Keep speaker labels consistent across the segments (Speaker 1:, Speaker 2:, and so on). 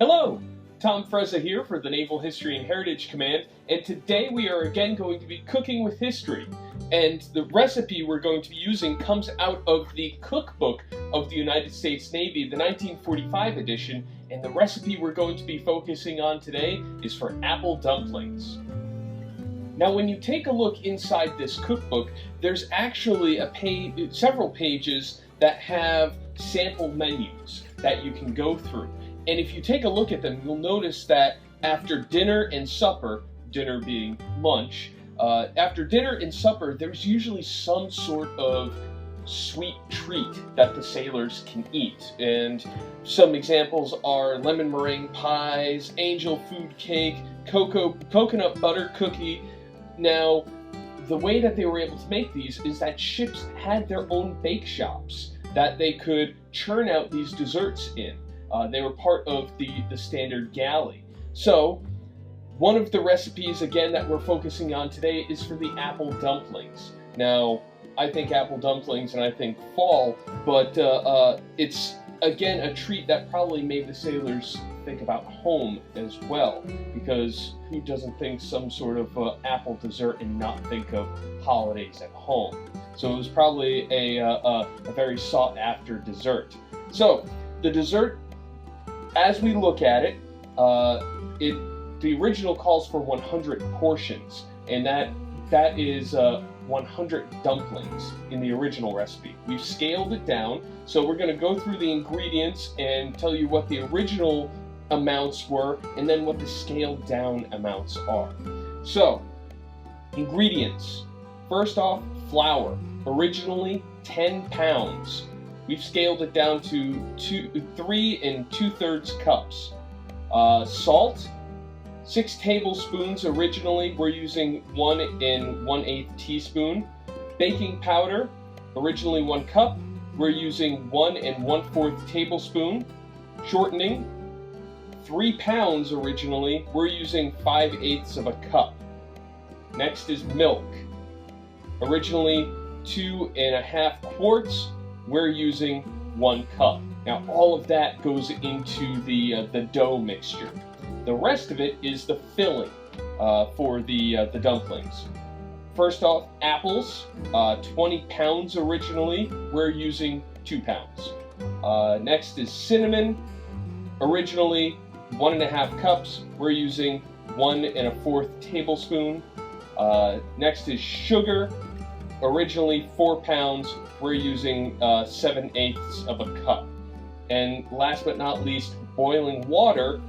Speaker 1: Hello, Tom Frezza here for the Naval History and Heritage Command, and today we are again going to be cooking with history. And the recipe we're going to be using comes out of the Cookbook of the United States Navy, the 1945 edition, and the recipe we're going to be focusing on today is for apple dumplings. Now, when you take a look inside this cookbook, there's actually several pages that have sample menus that you can go through. And if you take a look at them, you'll notice that after dinner and supper, dinner being lunch, after dinner and supper, there's usually some sort of sweet treat that the sailors can eat. And some examples are lemon meringue pies, angel food cake, coconut butter cookie. Now, the way that they were able to make these is that ships had their own bake shops that they could churn out these desserts in. They were part of the standard galley. So, one of the recipes, again, that we're focusing on today is for the apple dumplings. Now, I think apple dumplings and I think fall, but it's, again, a treat that probably made the sailors think about home as well, because who doesn't think some sort of apple dessert and not think of holidays at home? So it was probably a very sought-after dessert. So, the dessert, as we look at it, the original calls for 100 portions, and that is 100 dumplings in the original recipe. We've scaled it down, so we're going to go through the ingredients and tell you what the original amounts were, and then what the scaled down amounts are. So, ingredients. First off, flour. Originally 10 pounds. We've scaled it down to 3 2/3 cups. Salt, 6 tablespoons originally. We're using 1 1/8 teaspoon. Baking powder, originally 1 cup. We're using 1 1/4 tablespoon. Shortening, 3 pounds originally. We're using 5/8 of a cup. Next is milk. Originally 2 1/2 quarts. We're using 1 cup. Now all of that goes into the dough mixture. The rest of it is the filling for the dumplings. First off, apples, 20 pounds originally. We're using 2 pounds. Next is cinnamon. Originally 1 1/2 cups. We're using 1 1/4 tablespoon. Next is sugar. Originally 4 pounds. We're using 7/8 of a cup. And last but not least, boiling water.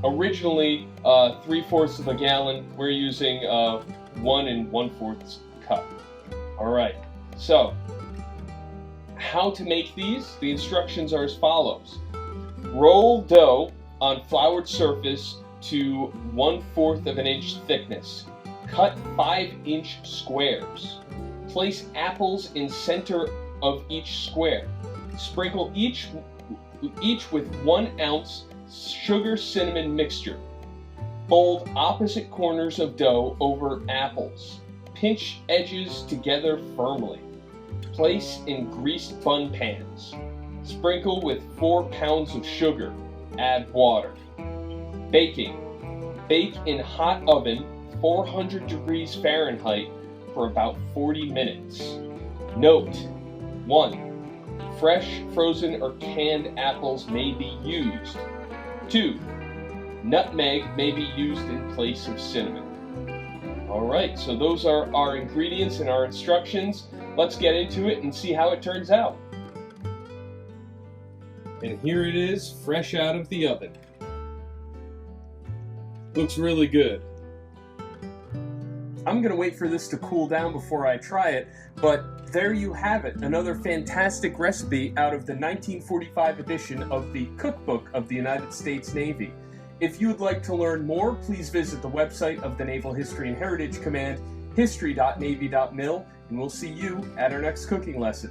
Speaker 1: Originally 3/4 of a gallon. We're using 1 1/4 cup. All right. So, how to make these? The instructions are as follows. Roll dough on floured surface to 1/4 of an inch thickness. Cut 5-inch squares. Place apples in center of each square. Sprinkle each with 1 ounce sugar cinnamon mixture. Fold opposite corners of dough over apples. Pinch edges together firmly. Place in greased bun pans. Sprinkle with 4 pounds of sugar. Add water. Baking. Bake in hot oven, 400 degrees Fahrenheit, for about 40 minutes. Note: 1. Fresh, frozen, or canned apples may be used. 2. Nutmeg may be used in place of cinnamon. Alright, so those are our ingredients and our instructions. Let's get into it and see how it turns out. And here it is, fresh out of the oven. Looks really good. I'm going to wait for this to cool down before I try it, but there you have it, another fantastic recipe out of the 1945 edition of the Cookbook of the United States Navy. If you would like to learn more, please visit the website of the Naval History and Heritage Command, history.navy.mil, and we'll see you at our next cooking lesson.